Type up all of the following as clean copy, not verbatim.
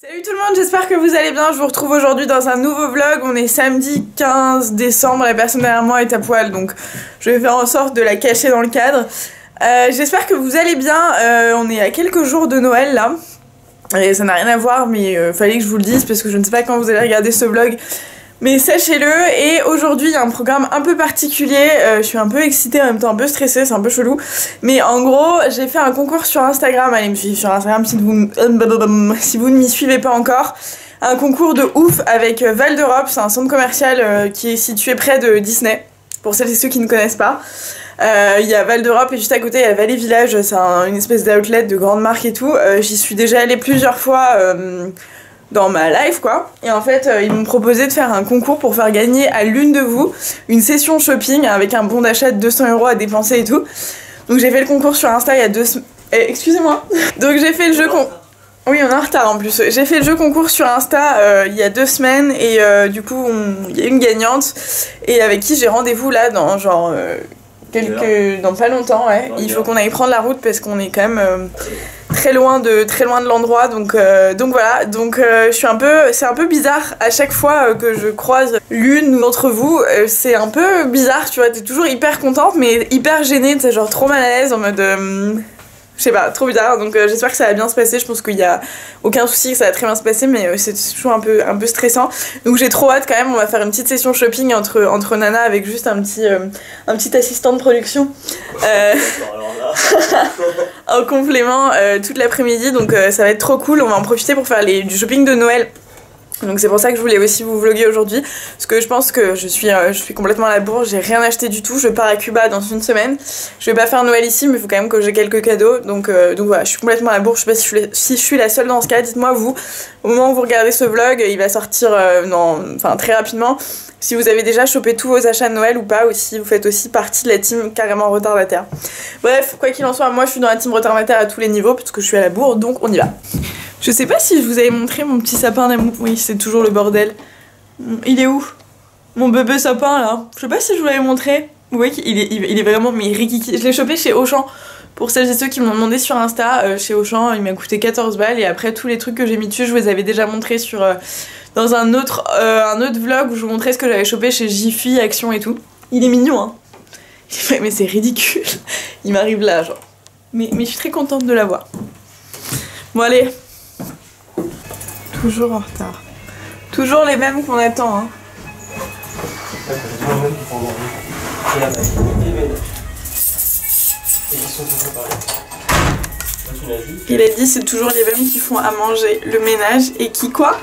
Salut tout le monde, j'espère que vous allez bien. Je vous retrouve aujourd'hui dans un nouveau vlog. On est samedi 15 décembre, la personne derrière moi est à poil, donc je vais faire en sorte de la cacher dans le cadre. J'espère que vous allez bien. On est à quelques jours de Noël là. Et ça n'a rien à voir, mais fallait que je vous le dise parce que je ne sais pas quand vous allez regarder ce vlog. Mais sachez-le, et aujourd'hui il y a un programme un peu particulier, je suis un peu excitée, en même temps un peu stressée, c'est un peu chelou. Mais en gros, j'ai fait un concours sur Instagram, allez me suivre sur Instagram si vous ne m'y suivez pas encore. Un concours de ouf avec Val d'Europe, c'est un centre commercial qui est situé près de Disney, pour celles et ceux qui ne connaissent pas. Il y a Val d'Europe et juste à côté il y a Valley Village, c'est une espèce d'outlet de grande marque et tout. J'y suis déjà allée plusieurs fois dans ma life quoi, et en fait ils m'ont proposé de faire un concours pour faire gagner à l'une de vous une session shopping avec un bon d'achat de 200 € à dépenser et tout. Donc j'ai fait le concours sur Insta il y a 2 semaines, excusez-moi. Donc j'ai fait le jeu oui on est en retard en plus, j'ai fait le jeu concours sur Insta il y a 2 semaines et du coup il y a une gagnante et avec qui j'ai rendez-vous là dans genre dans pas longtemps, ouais. Il faut qu'on aille prendre la route parce qu'on est quand même très loin de l'endroit, donc voilà. Donc c'est un peu bizarre à chaque fois que je croise l'une d'entre vous. C'est un peu bizarre, tu vois. T'es toujours hyper contente, mais hyper gênée, t'es genre trop mal à l'aise en mode. Je sais pas, trop bizarre, donc j'espère que ça va bien se passer. Je pense qu'il y a aucun souci, que ça va très bien se passer, mais c'est toujours un peu stressant. Donc j'ai trop hâte quand même. On va faire une petite session shopping entre Nana avec juste un petit assistant de production en complément toute l'après-midi. Donc ça va être trop cool. On va en profiter pour faire du shopping de Noël. Donc c'est pour ça que je voulais aussi vous vlogger aujourd'hui, parce que je pense que je suis complètement à la bourre, j'ai rien acheté du tout, je pars à Cuba dans une semaine, je vais pas faire Noël ici mais il faut quand même que j'ai quelques cadeaux, donc voilà, je suis complètement à la bourre. Je sais pas si je suis la seule dans ce cas, dites-moi vous, au moment où vous regardez ce vlog, il va sortir très rapidement, si vous avez déjà chopé tous vos achats de Noël ou pas, ou si vous faites aussi partie de la team carrément retardataire. Bref, quoi qu'il en soit, moi je suis dans la team retardataire à tous les niveaux, parce que je suis à la bourre, donc on y va. Je sais pas si je vous avais montré mon petit sapin d'amour. Oui, c'est toujours le bordel. Il est où? Mon bébé sapin là. Je sais pas si je vous l'avais montré. Vous voyez qu'il est vraiment mais rikiki. Je l'ai chopé chez Auchan. Pour celles et ceux qui m'ont demandé sur Insta, chez Auchan, il m'a coûté 14 balles. Et après, tous les trucs que j'ai mis dessus, je vous les avais déjà montrés dans un autre vlog où je vous montrais ce que j'avais chopé chez Jiffy, Action et tout. Il est mignon, hein. Mais c'est ridicule. Il m'arrive là, genre. Mais je suis très contente de l'avoir. Bon, allez. Toujours en retard. Toujours les mêmes qu'on attend, hein. Il a dit c'est toujours les mêmes qui font à manger, le ménage et qui quoi?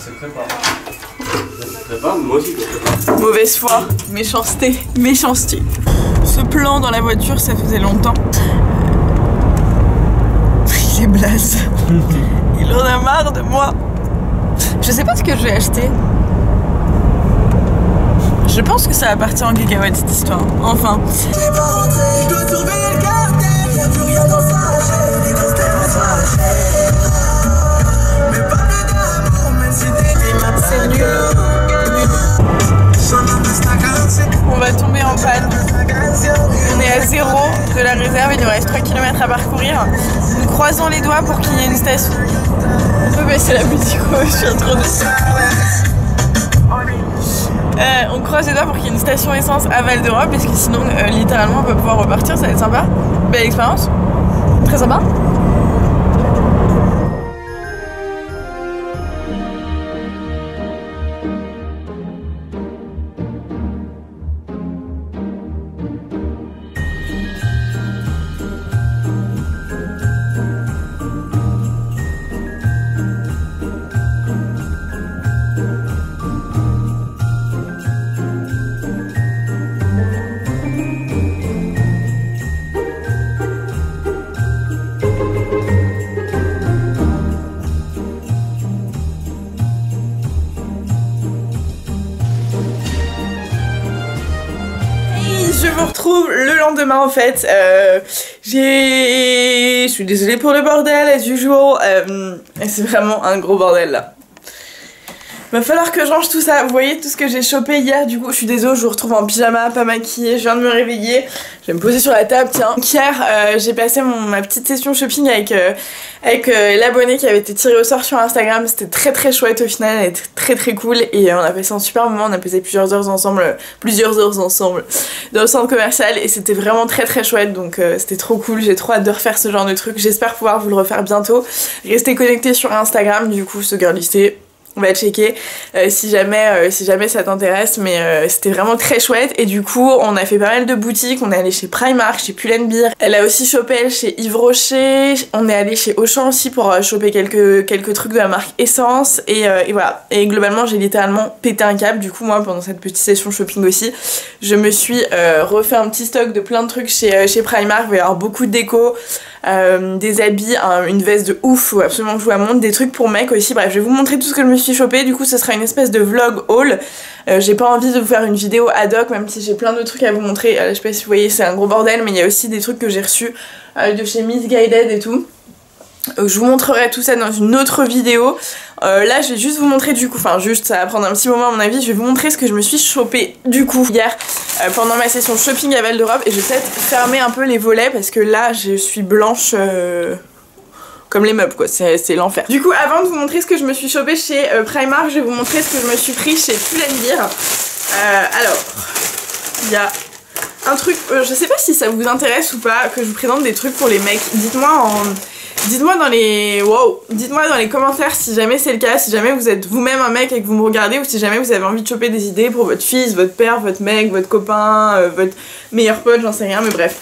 C'est prépare. Je prépare, moi aussi je prépare. Mauvaise foi, méchanceté, méchanceté. Ce plan dans la voiture, ça faisait longtemps. Il est blaze. Il en a marre de moi. Je sais pas ce que je vais acheter. Je pense que ça va partir en cacahuète cette histoire. Enfin. C'est nul. On va tomber en panne. On est à 0 de la réserve, il nous reste 3 km à parcourir. Nous croisons les doigts pour qu'il y ait une station. On peut baisser la musique, je suis en train de... on croise les doigts pour qu'il y ait une station essence à Val d'Europe, parce que sinon, littéralement, on peut pouvoir repartir, ça va être sympa. Belle expérience. Très sympa. Je me retrouve le lendemain en fait. Je suis désolée pour le bordel as usual. C'est vraiment un gros bordel là. Va falloir que je range tout ça. Vous voyez tout ce que j'ai chopé hier. Du coup, je suis désolée, je vous retrouve en pyjama, pas maquillée. Je viens de me réveiller. Je vais me poser sur la table, tiens. Hier, j'ai passé ma petite session shopping avec l'abonné qui avait été tiré au sort sur Instagram. C'était très très chouette au final. Elle était très très cool. Et on a passé un super moment. On a passé plusieurs heures ensemble dans le centre commercial. Et c'était vraiment très très chouette. Donc c'était trop cool. J'ai trop hâte de refaire ce genre de truc. J'espère pouvoir vous le refaire bientôt. Restez connectés sur Instagram. Du coup, ce girlisté. On va checker si jamais ça t'intéresse, mais c'était vraiment très chouette. Et du coup on a fait pas mal de boutiques. On est allé chez Primark, chez Pull&Bear. Elle a aussi chopé elle chez Yves Rocher. On est allé chez Auchan aussi pour choper quelques trucs de la marque Essence. Et voilà. Et globalement j'ai littéralement pété un câble. Du coup moi pendant cette petite session shopping aussi, je me suis refait un petit stock de plein de trucs chez Primark. Il va y avoir beaucoup de déco. Des habits, une veste de ouf, faut absolument que je vous la montre, des trucs pour mecs aussi, bref je vais vous montrer tout ce que je me suis chopé, du coup ce sera une espèce de vlog haul. J'ai pas envie de vous faire une vidéo ad hoc même si j'ai plein de trucs à vous montrer, je sais pas si vous voyez c'est un gros bordel mais il y a aussi des trucs que j'ai reçus de chez Missguided et tout. Je vous montrerai tout ça dans une autre vidéo. Là je vais juste vous montrer du coup, enfin juste ça va prendre un petit moment à mon avis, je vais vous montrer ce que je me suis chopé du coup hier pendant ma session shopping à Val d'Europe. Et je vais peut-être fermer un peu les volets parce que là je suis blanche comme les meubles quoi, c'est l'enfer. Du coup avant de vous montrer ce que je me suis chopé chez Primark, je vais vous montrer ce que je me suis pris chez Pull&Bear. Alors il y a un truc, je sais pas si ça vous intéresse ou pas que je vous présente des trucs pour les mecs. Dites-moi dans les commentaires si jamais c'est le cas, si jamais vous êtes vous-même un mec et que vous me regardez, ou si jamais vous avez envie de choper des idées pour votre fils, votre père, votre mec, votre copain, votre meilleur pote, j'en sais rien, mais bref.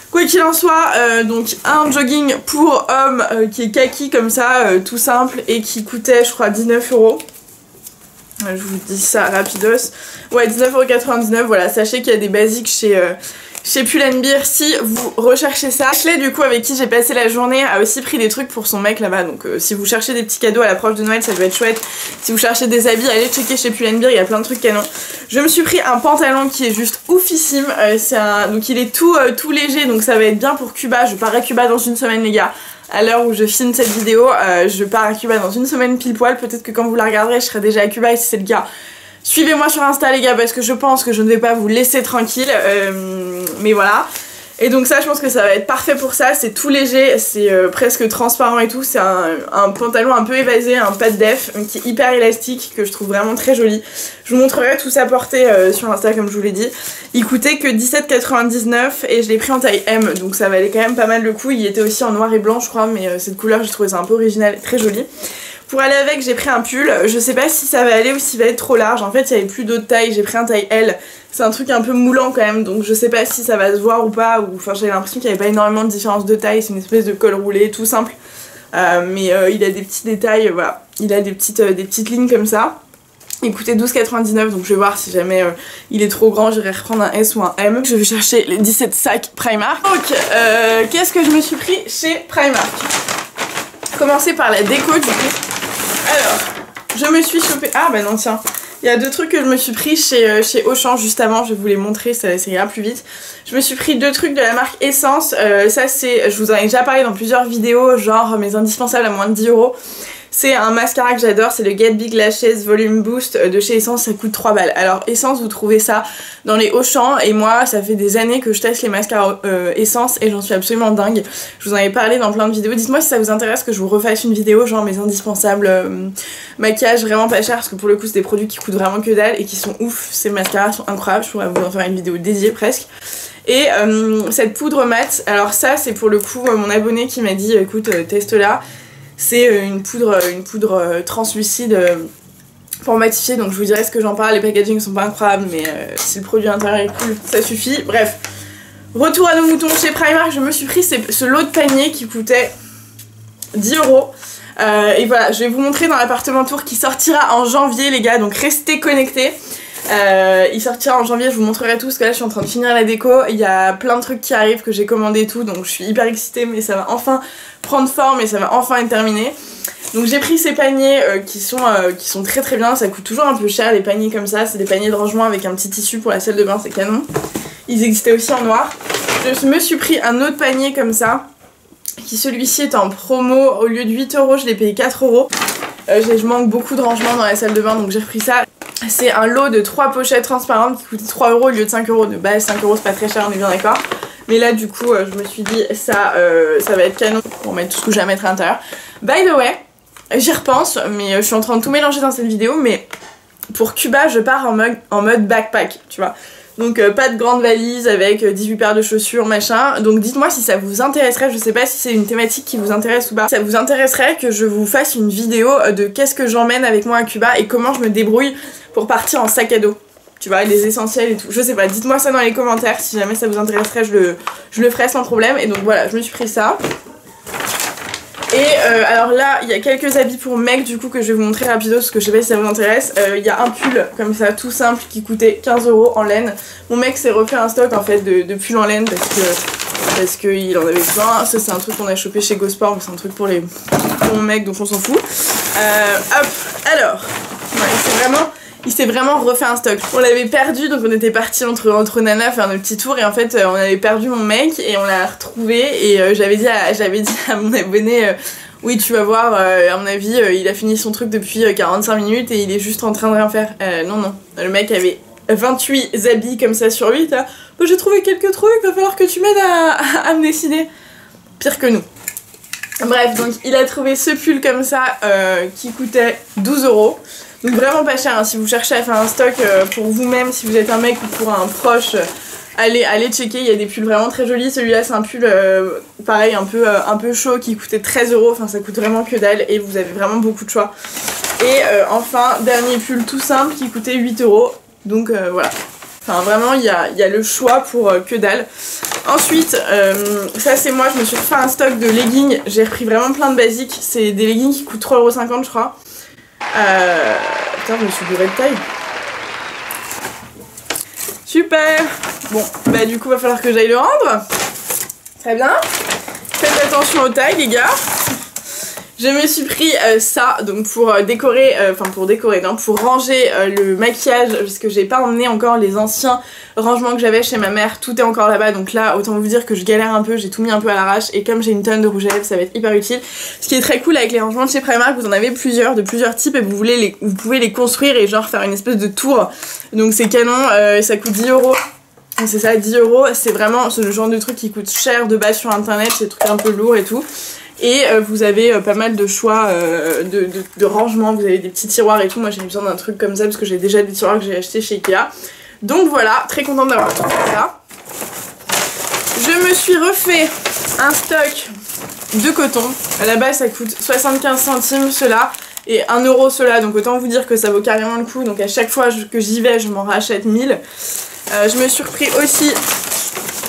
Quoi qu'il en soit, donc un jogging pour homme qui est kaki comme ça, tout simple, et qui coûtait je crois 19 €. Je vous dis ça rapidos. Ouais, 19,99 €, voilà, sachez qu'il y a des basiques chez Pull&Bear si vous recherchez ça. Ashley du coup avec qui j'ai passé la journée a aussi pris des trucs pour son mec là-bas, donc si vous cherchez des petits cadeaux à l'approche de Noël ça doit être chouette. Si vous cherchez des habits, allez checker chez Pull&Bear, il y a plein de trucs canons. Je me suis pris un pantalon qui est juste oufissime, donc il est tout léger, donc ça va être bien pour Cuba. Je pars à Cuba dans une semaine les gars. À l'heure où je filme cette vidéo, je pars à Cuba dans une semaine pile poil. Peut-être que quand vous la regarderez je serai déjà à Cuba, et si c'est le cas, suivez-moi sur Insta les gars, parce que je pense que je ne vais pas vous laisser tranquille, mais voilà. Et donc ça je pense que ça va être parfait pour ça, c'est tout léger, c'est presque transparent et tout, c'est un pantalon un peu évasé, un pas de def, qui est hyper élastique, que je trouve vraiment très joli. Je vous montrerai tout ça porté sur Insta comme je vous l'ai dit. Il coûtait que 17,99 € et je l'ai pris en taille M, donc ça valait quand même pas mal le coup. Il était aussi en noir et blanc je crois, mais cette couleur j'ai trouvé ça un peu original et très joli. Pour aller avec j'ai pris un pull, je sais pas si ça va aller ou s'il va être trop large, en fait il y avait plus d'autres tailles, j'ai pris un taille L, c'est un truc un peu moulant quand même, donc je sais pas si ça va se voir ou pas, ou enfin j'avais l'impression qu'il n'y avait pas énormément de différence de taille, c'est une espèce de col roulé tout simple, mais il a des petits détails, voilà, il a des petites lignes comme ça. Il coûtait 12,99 €, donc je vais voir si jamais il est trop grand, j'irai reprendre un S ou un M. Je vais chercher les 17 sacs Primark. Donc qu'est-ce que je me suis pris chez Primark? Commencer par la déco du coup. Alors, je me suis chopé... Ah bah non tiens, il y a deux trucs que je me suis pris chez Auchan juste avant, je vais vous les montrer, ça ira plus vite. Je me suis pris deux trucs de la marque Essence, ça c'est... Je vous en ai déjà parlé dans plusieurs vidéos, genre mes indispensables à moins de 10 €. C'est un mascara que j'adore, c'est le Get Big Lashes Volume Boost de chez Essence, ça coûte 3 balles. Alors Essence, vous trouvez ça dans les Auchan, et moi ça fait des années que je teste les mascaras Essence et j'en suis absolument dingue. Je vous en avais parlé dans plein de vidéos, dites-moi si ça vous intéresse que je vous refasse une vidéo genre mes indispensables maquillage vraiment pas cher, parce que pour le coup c'est des produits qui coûtent vraiment que dalle et qui sont ouf, ces mascaras sont incroyables, je pourrais vous en faire une vidéo dédiée presque. Et cette poudre mat, alors ça c'est pour le coup mon abonné qui m'a dit écoute teste-la. C'est une poudre translucide pour matifier, donc je vous dirai ce que j'en parle. Les packagings sont pas incroyables, mais si le produit intérieur est cool, ça suffit. Bref, retour à nos moutons. Chez Primark, je me suis pris ce lot de panier qui coûtait 10 €. Et voilà, je vais vous montrer dans l'appartement tour qui sortira en janvier, les gars, donc restez connectés. Il sortira en janvier, je vous montrerai tout parce que là je suis en train de finir la déco, il y a plein de trucs qui arrivent que j'ai commandé et tout, donc je suis hyper excitée, mais ça va enfin prendre forme et ça va enfin être terminé. Donc j'ai pris ces paniers qui sont très très bien, ça coûte toujours un peu cher les paniers comme ça, c'est des paniers de rangement avec un petit tissu pour la salle de bain, c'est canon. Ils existaient aussi en noir. Je me suis pris un autre panier comme ça, qui celui-ci est en promo, au lieu de 8 € je l'ai payé 4 €. Je manque beaucoup de rangement dans la salle de bain donc j'ai repris ça. C'est un lot de 3 pochettes transparentes qui coûtent 3 € au lieu de 5 € de base. 5 € c'est pas très cher, on est bien d'accord. Mais là du coup je me suis dit ça va être canon pour mettre tout ce que j'ai à mettre à l'intérieur. By the way, j'y repense mais je suis en train de tout mélanger dans cette vidéo, mais pour Cuba je pars en mode backpack, tu vois. Donc pas de grande valise avec 18 paires de chaussures machin. Donc dites-moi si ça vous intéresserait, je sais pas si c'est une thématique qui vous intéresse ou pas. Ça vous intéresserait que je vous fasse une vidéo de qu'est-ce que j'emmène avec moi à Cuba et comment je me débrouille pour partir en sac à dos. Tu vois, les essentiels et tout. Je sais pas, dites-moi ça dans les commentaires si jamais ça vous intéresserait, je le ferai sans problème. Et donc voilà, je me suis pris ça. Et alors là, il y a quelques habits pour mec du coup que je vais vous montrer rapido parce que je sais pas si ça vous intéresse. Il y a un pull comme ça tout simple qui coûtait 15 € en laine. Mon mec s'est refait un stock en fait de pulls en laine parce qu'il en avait besoin. Ça c'est un truc qu'on a chopé chez Gosport, mais c'est un truc pour mon mec donc on s'en fout. Hop, alors, ouais, il s'est vraiment refait un stock. On l'avait perdu donc on était partis entre nanas faire notre petit tour et en fait on avait perdu mon mec et on l'a retrouvé et j'avais dit à mon abonné oui tu vas voir à mon avis il a fini son truc depuis 45 minutes et il est juste en train de rien faire. Non, le mec avait 28 habits comme ça sur 8 là. Bah, j'ai trouvé quelques trucs, va falloir que tu m'aides à me décider. Pire que nous. Bref, donc il a trouvé ce pull comme ça qui coûtait 12 €. Donc vraiment pas cher, hein. Si vous cherchez à faire un stock pour vous-même, si vous êtes un mec ou pour un proche, allez checker, il y a des pulls vraiment très jolis. Celui-là c'est un pull pareil un peu chaud qui coûtait 13 €, enfin ça coûte vraiment que dalle et vous avez vraiment beaucoup de choix. Et enfin, dernier pull tout simple qui coûtait 8 €, donc voilà. Enfin vraiment il y a le choix pour que dalle. Ensuite, ça c'est moi, je me suis refait un stock de leggings, j'ai repris vraiment plein de basiques, c'est des leggings qui coûtent 3,50 € je crois. Putain, je me suis bourrée de taille. Super. Bon, bah du coup va falloir que j'aille le rendre. Très bien. Faites attention aux tailles les gars. Je me suis pris ça donc pour décorer, pour ranger le maquillage parce que j'ai pas emmené encore les anciens rangements que j'avais chez ma mère, tout est encore là-bas donc là autant vous dire que je galère un peu, j'ai tout mis un peu à l'arrache et comme j'ai une tonne de rouge à lèvres ça va être hyper utile. Ce qui est très cool avec les rangements de chez Primark, vous en avez plusieurs, de plusieurs types et vous pouvez les construire et genre faire une espèce de tour, donc c'est canon, ça coûte 10 €. C'est ça, 10 €, c'est vraiment le genre de truc qui coûte cher de base sur internet, c'est des trucs un peu lourds et tout. Et vous avez pas mal de choix de rangement, vous avez des petits tiroirs et tout. Moi j'ai besoin d'un truc comme ça parce que j'ai déjà des tiroirs que j'ai acheté chez Ikea. Donc voilà, très contente d'avoir tout ça. Je me suis refait un stock de coton. À la base ça coûte 75 centimes cela et 1 € cela, donc autant vous dire que ça vaut carrément le coup. Donc à chaque fois que j'y vais je m'en rachète 1000. Je me suis repris aussi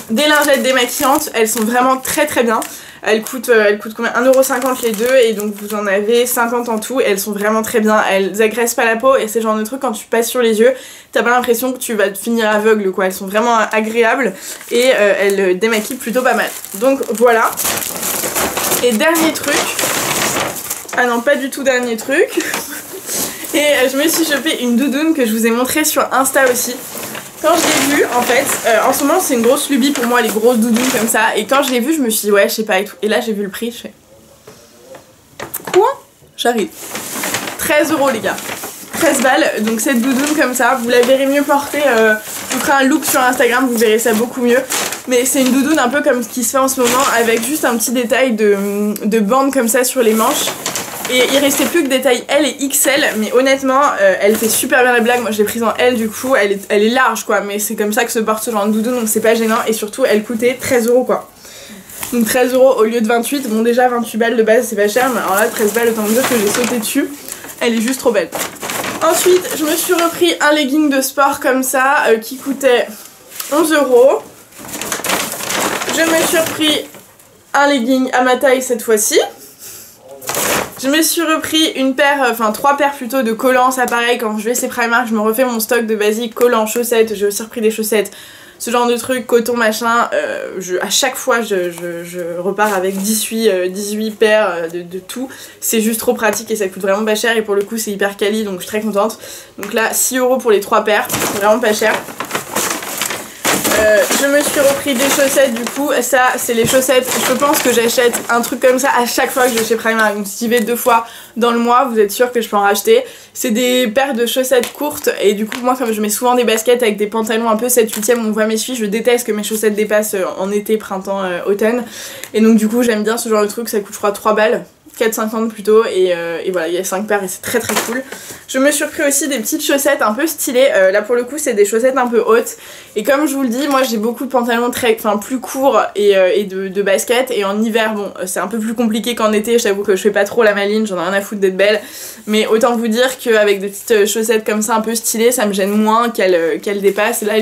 des lingettes démaquillantes, elles sont vraiment très très bien. Elles coûtent combien, 1,50 € les deux et donc vous en avez 50 en tout et elles sont vraiment très bien, elles agressent pas la peau et c'est le genre de truc quand tu passes sur les yeux t'as pas l'impression que tu vas finir aveugle quoi, elles sont vraiment agréables et elles démaquillent plutôt pas mal. Donc voilà. Et dernier truc, ah non pas du tout dernier truc, et je me suis chopé une doudoune que je vous ai montré sur Insta aussi. Quand je l'ai vue, en fait, en ce moment c'est une grosse lubie pour moi les grosses doudounes comme ça. Et quand je l'ai vue, je me suis dit ouais, je sais pas et tout. Et là j'ai vu le prix, je fais quoi? J'arrive. 13 € les gars. 13 balles, donc cette doudoune comme ça, vous la verrez mieux portée. Je vous ferai un look sur Instagram, vous verrez ça beaucoup mieux. Mais c'est une doudoune un peu comme ce qui se fait en ce moment, avec juste un petit détail de bande comme ça sur les manches. Et il restait plus que des tailles L et XL, mais honnêtement elle fait super bien la blague. Moi je l'ai prise en L du coup, elle est large quoi, mais c'est comme ça que se porte ce genre de doudoune, donc c'est pas gênant. Et surtout elle coûtait 13 € quoi. Donc 13 € au lieu de 28, bon déjà 28 balles de base c'est pas cher, mais alors là 13 balles autant me dire que j'ai sauté dessus. Elle est juste trop belle. Ensuite je me suis repris un legging de sport comme ça qui coûtait 11 €. Je me suis repris un legging à ma taille cette fois-ci. Je me suis repris une paire, enfin 3 paires plutôt de collants, ça pareil, quand je vais chez Primark, je me refais mon stock de basiques, collants, chaussettes, j'ai aussi repris des chaussettes, ce genre de trucs, coton machin, à chaque fois je repars avec 18 paires de tout, c'est juste trop pratique et ça coûte vraiment pas cher et pour le coup c'est hyper quali donc je suis très contente. Donc là 6 € pour les 3 paires, c'est vraiment pas cher. Je me suis repris des chaussettes du coup, ça c'est les chaussettes, je pense que j'achète un truc comme ça à chaque fois que je vais chez Primark, donc si j'y vais 2 fois dans le mois, vous êtes sûr que je peux en racheter. C'est des paires de chaussettes courtes et du coup moi comme je mets souvent des baskets avec des pantalons un peu 7/8e, on voit mes chevilles, je déteste que mes chaussettes dépassent en été, printemps, automne, et donc du coup j'aime bien ce genre de truc, ça coûte je crois 3 balles. 4,50 plutôt et voilà, il y a 5 paires et c'est très très cool. Je me suis repris aussi des petites chaussettes un peu stylées, là pour le coup c'est des chaussettes un peu hautes et comme je vous le dis, moi j'ai beaucoup de pantalons plus courts et de baskets, et en hiver bon c'est un peu plus compliqué qu'en été, j'avoue que je fais pas trop la maline, j'en ai rien à foutre d'être belle, mais autant vous dire qu'avec des petites chaussettes comme ça un peu stylées, ça me gêne moins qu'elles dépassent. Et là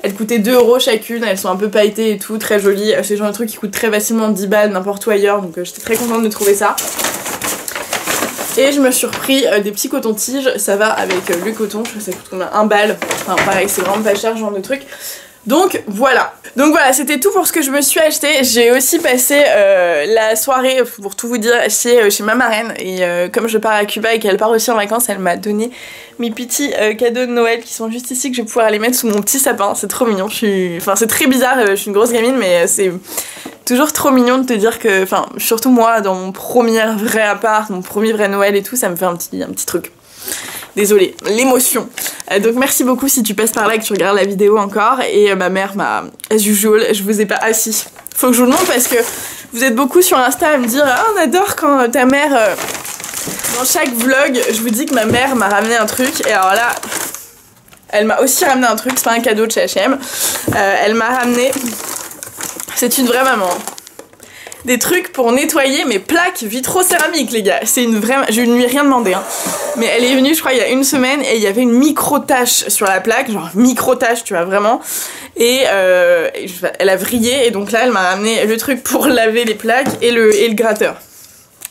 elles coûtaient 2 € chacune, elles sont un peu pailletées et tout, très jolies. C'est le genre de truc qui coûte très facilement 10 balles n'importe où ailleurs, donc j'étais très contente de trouver ça. Et je me suis repris des petits cotons-tiges, ça va avec le coton, je crois que ça coûte combien, 1 balle. Enfin pareil, c'est vraiment pas cher ce genre de truc. Donc voilà, c'était tout pour ce que je me suis acheté. J'ai aussi passé la soirée, pour tout vous dire, chez ma marraine, et comme je pars à Cuba et qu'elle part aussi en vacances, elle m'a donné mes petits cadeaux de Noël qui sont juste ici, que je vais pouvoir les mettre sous mon petit sapin. C'est trop mignon, enfin c'est très bizarre, je suis une grosse gamine, mais c'est toujours trop mignon de te dire que, enfin surtout moi dans mon premier vrai appart, mon premier vrai Noël et tout, ça me fait un petit truc. Désolée, l'émotion. Donc merci beaucoup si tu passes par là et que tu regardes la vidéo encore. Et ma mère m'a, as usual, je vous ai pas assis. Faut que je vous le montre parce que vous êtes beaucoup sur Insta à me dire ah, on adore quand ta mère... Dans chaque vlog, je vous dis que ma mère m'a ramené un truc. Et alors là, elle m'a aussi ramené un truc, c'est pas un cadeau de chez H&M. Elle m'a ramené... C'est une vraie maman. Des trucs pour nettoyer mes plaques vitrocéramiques, les gars. C'est une vraie... Je ne lui ai rien demandé, hein. Mais elle est venue, je crois, il y a 1 semaine et il y avait une micro-tache sur la plaque. Genre, micro-tache, tu vois, vraiment. Et elle a vrillé. Et donc là, elle m'a ramené le truc pour laver les plaques et le gratteur.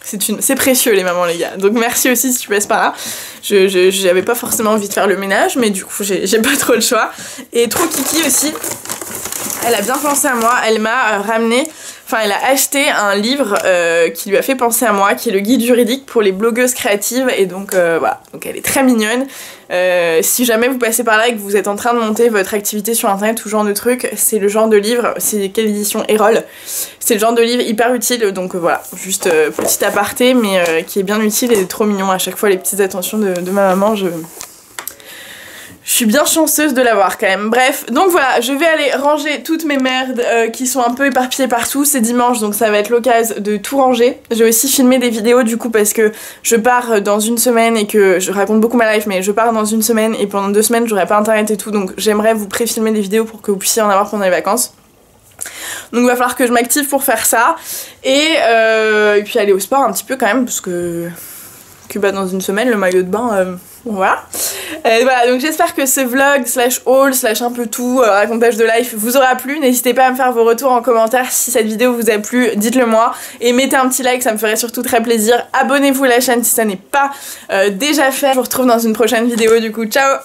C'est précieux, les mamans, les gars. Donc merci aussi si tu passes par là. J'avais pas forcément envie de faire le ménage, mais du coup, j'ai pas trop le choix. Et trop kiki aussi. Elle a bien pensé à moi. Elle m'a ramené... Enfin, elle a acheté un livre qui lui a fait penser à moi, qui est le guide juridique pour les blogueuses créatives, et donc voilà, donc elle est très mignonne. Si jamais vous passez par là et que vous êtes en train de monter votre activité sur internet, tout genre de trucs, c'est le genre de livre, c'est quelle édition Erol, c'est le genre de livre hyper utile, donc voilà, juste petit aparté, mais qui est bien utile et trop mignon à chaque fois, les petites attentions de ma maman, je suis bien chanceuse de l'avoir quand même. Bref, donc voilà, je vais aller ranger toutes mes merdes qui sont un peu éparpillées partout. C'est dimanche, donc ça va être l'occasion de tout ranger. J'ai aussi filmé des vidéos du coup parce que je pars dans 1 semaine et que je raconte beaucoup ma life, mais je pars dans 1 semaine et pendant 2 semaines j'aurai pas internet et tout, donc j'aimerais vous pré-filmer des vidéos pour que vous puissiez en avoir pendant les vacances. Donc il va falloir que je m'active pour faire ça et puis aller au sport un petit peu quand même parce que Cuba dans 1 semaine, le maillot de bain, voilà. Voilà, donc j'espère que ce vlog slash haul slash un peu tout, racontage de life vous aura plu. N'hésitez pas à me faire vos retours en commentaire si cette vidéo vous a plu, dites-le moi. Et mettez un petit like, ça me ferait surtout très plaisir. Abonnez-vous à la chaîne si ça n'est pas déjà fait. Je vous retrouve dans une prochaine vidéo du coup, ciao!